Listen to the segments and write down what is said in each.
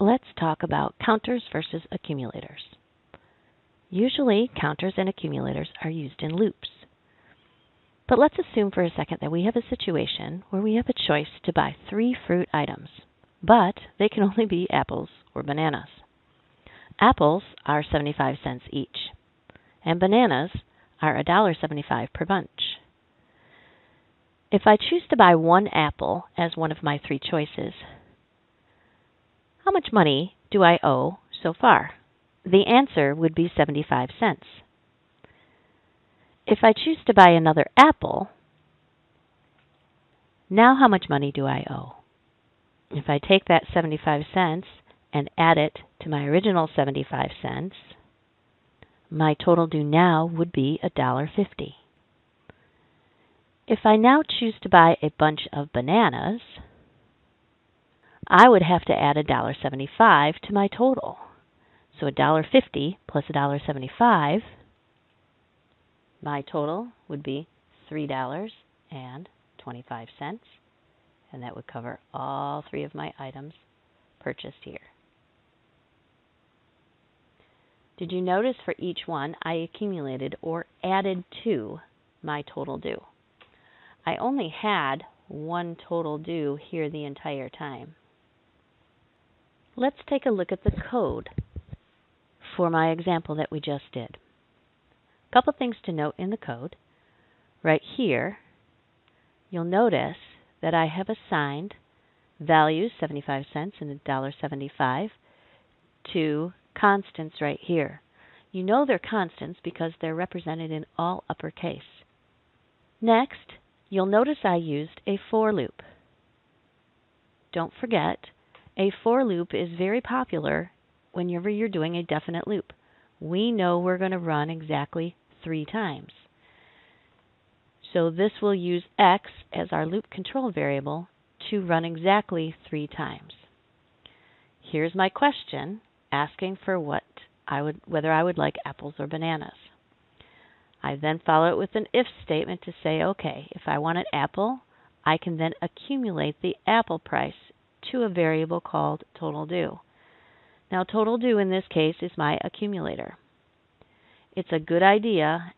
let's talk about counters versus accumulators. Usually, counters and accumulators are used in loops. But let's assume for a second that we have a situation where we have a choice to buy 3 fruit items, but they can only be apples or bananas. Apples are 75 cents each, and bananas are $1.75 per bunch. If I choose to buy 1 apple as one of my 3 choices, how much money do I owe so far? The answer would be 75 cents. If I choose to buy another apple, now how much money do I owe? If I take that 75 cents and add it to my original 75 cents, my total due now would be $1.50. If I now choose to buy a bunch of bananas, I would have to add $1.75 to my total. So $1.50 plus $1.75, my total would be $3.25, and that would cover all 3 of my items purchased here. Did you notice for each one I accumulated or added to my total due? I only had 1 total due here the entire time. Let's take a look at the code for my example that we just did. A couple things to note in the code. Right here, you'll notice that I have assigned values, 75 cents and $1.75, to constants right here. You know they're constants because they're represented in all uppercase. Next, you'll notice I used a for loop. Don't forget, a for loop is very popular whenever you're doing a definite loop. We know we're going to run exactly 3 times. So this will use x as our loop control variable to run exactly 3 times. Here's my question asking for whether I would like apples or bananas. I then follow it with an if statement to say, okay, if I want an apple, I can then accumulate the apple price to a variable called total due. Now, total due in this case is my accumulator. It's a good idea,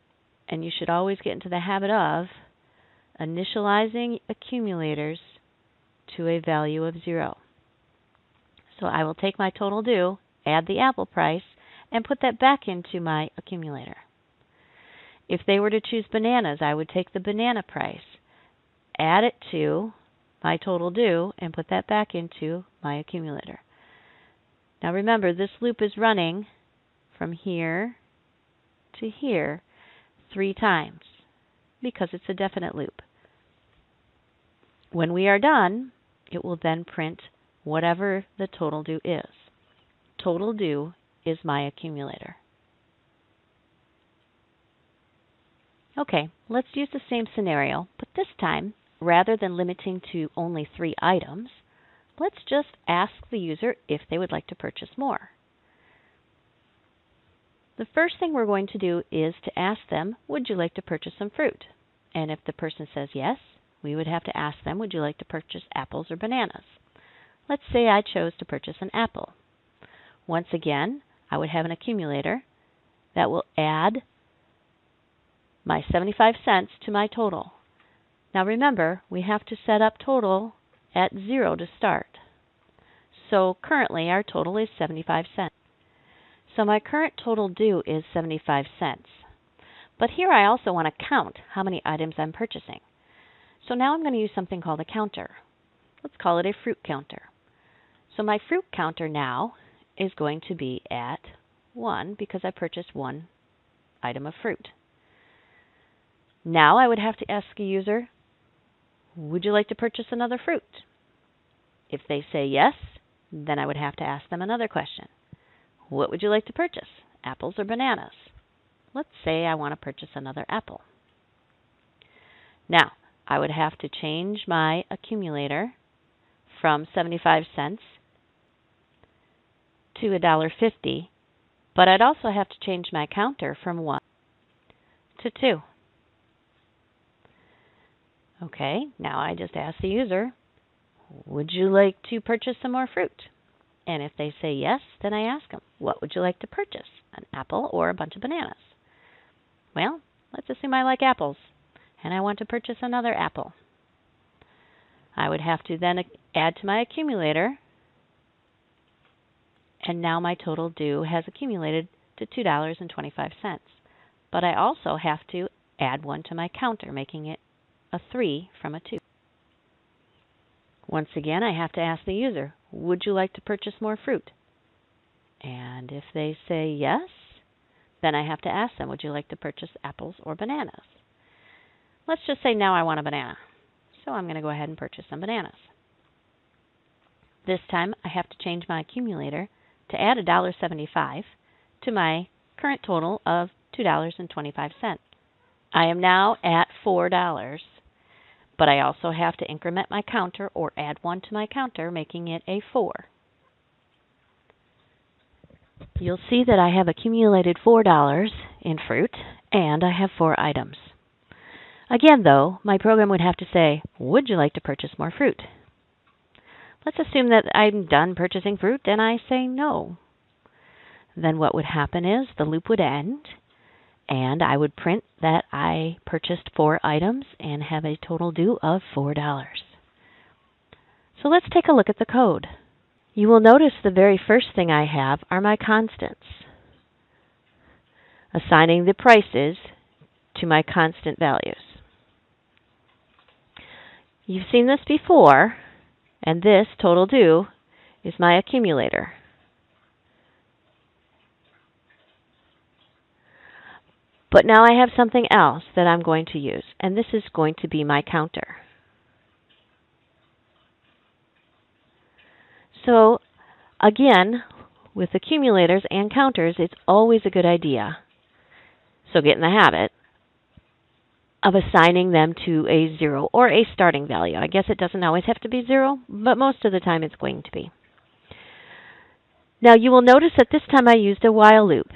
and you should always get into the habit of initializing accumulators to a value of 0. So I will take my total due, add the apple price, and put that back into my accumulator. If they were to choose bananas, I would take the banana price, add it to my total due, and put that back into my accumulator. Now remember, this loop is running from here to here 3 times because it's a definite loop. When we are done, it will then print whatever the total due is. Total due is my accumulator. Okay, let's use the same scenario, but this time, rather than limiting to only 3 items, let's just ask the user if they would like to purchase more. The first thing we're going to do is to ask them, would you like to purchase some fruit? And if the person says yes, we would have to ask them, would you like to purchase apples or bananas? Let's say I chose to purchase an apple. Once again, I would have an accumulator that will add my 75 cents to my total. Now remember, we have to set up total at 0 to start. So currently our total is 75 cents. So my current total due is 75 cents. But here I also want to count how many items I'm purchasing. So now I'm going to use something called a counter. Let's call it a fruit counter. So my fruit counter now is going to be at 1 because I purchased 1 item of fruit. Now I would have to ask a user, would you like to purchase another fruit? If they say yes, then I would have to ask them another question. What would you like to purchase, apples or bananas? Let's say I want to purchase another apple. Now, I would have to change my accumulator from 75 cents to $1.50, but I'd also have to change my counter from 1 to 2. Okay, now I just ask the user, would you like to purchase some more fruit? And if they say yes, then I ask them, what would you like to purchase, an apple or a bunch of bananas? Well, let's assume I like apples, and I want to purchase another apple. I would have to then add to my accumulator, and now my total due has accumulated to $2.25. But I also have to add 1 to my counter, making it a 3 from a 2. Once again, I have to ask the user, would you like to purchase more fruit? And if they say yes, then I have to ask them, would you like to purchase apples or bananas? Let's just say now I want a banana. So I'm going to go ahead and purchase some bananas. This time I have to change my accumulator to add $1.75 to my current total of $2.25. I am now at $4, but I also have to increment my counter or add 1 to my counter, making it a 4. You'll see that I have accumulated $4 in fruit, and I have 4 items. Again, though, my program would have to say, would you like to purchase more fruit? Let's assume that I'm done purchasing fruit and I say no. Then what would happen is the loop would end, and I would print that I purchased 4 items and have a total due of $4. So let's take a look at the code. You will notice the very first thing I have are my constants, assigning the prices to my constant values. You've seen this before, and this total due is my accumulator. But now I have something else that I'm going to use, and this is going to be my counter. So again, with accumulators and counters, it's always a good idea, so get in the habit of assigning them to a 0 or a starting value. I guess it doesn't always have to be 0, but most of the time it's going to be. Now you will notice that this time I used a while loop.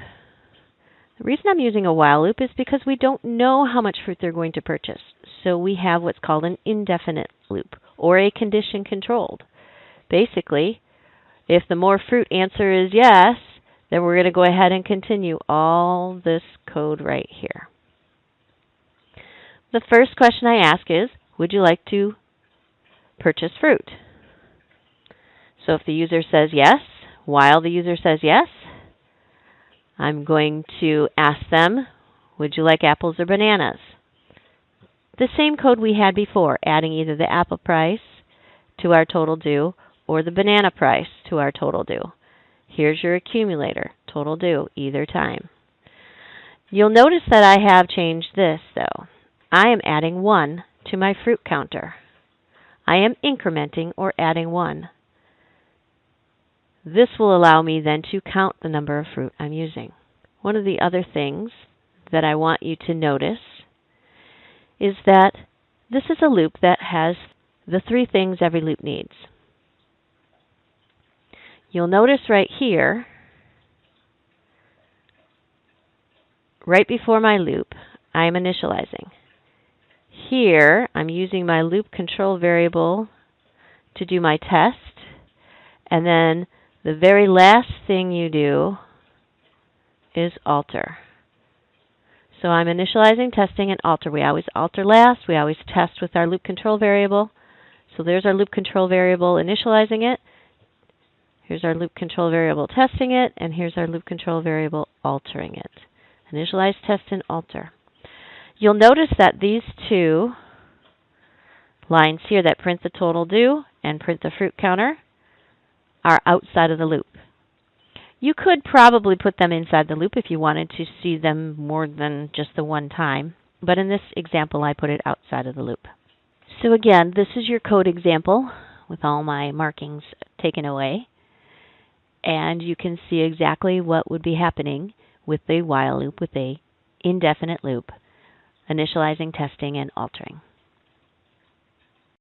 The reason I'm using a while loop is because we don't know how much fruit they're going to purchase. So we have what's called an indefinite loop, or a condition controlled. Basically, if the more fruit answer is yes, then we're going to go ahead and continue all this code right here. The first question I ask is, would you like to purchase fruit? So if the user says yes, while the user says yes, I'm going to ask them, would you like apples or bananas? The same code we had before, adding either the apple price to our total due or the banana price to our total due. Here's your accumulator, total due, either time. You'll notice that I have changed this, though. I am adding 1 to my fruit counter. I am incrementing or adding 1. This will allow me then to count the number of fruit I'm using. One of the other things that I want you to notice is that this is a loop that has the 3 things every loop needs. You'll notice right here, right before my loop, I am initializing. Here, I'm using my loop control variable to do my test, and then the very last thing you do is alter. So I'm initializing, testing, and alter. We always alter last. We always test with our loop control variable. So there's our loop control variable initializing it. Here's our loop control variable testing it, and here's our loop control variable altering it. Initialize, test, and alter. You'll notice that these 2 lines here that print the total due and print the fruit counter are outside of the loop. You could probably put them inside the loop if you wanted to see them more than just the one time, but in this example I put it outside of the loop. So again, this is your code example with all my markings taken away, and you can see exactly what would be happening with the while loop, with a indefinite loop, initializing, testing, and altering.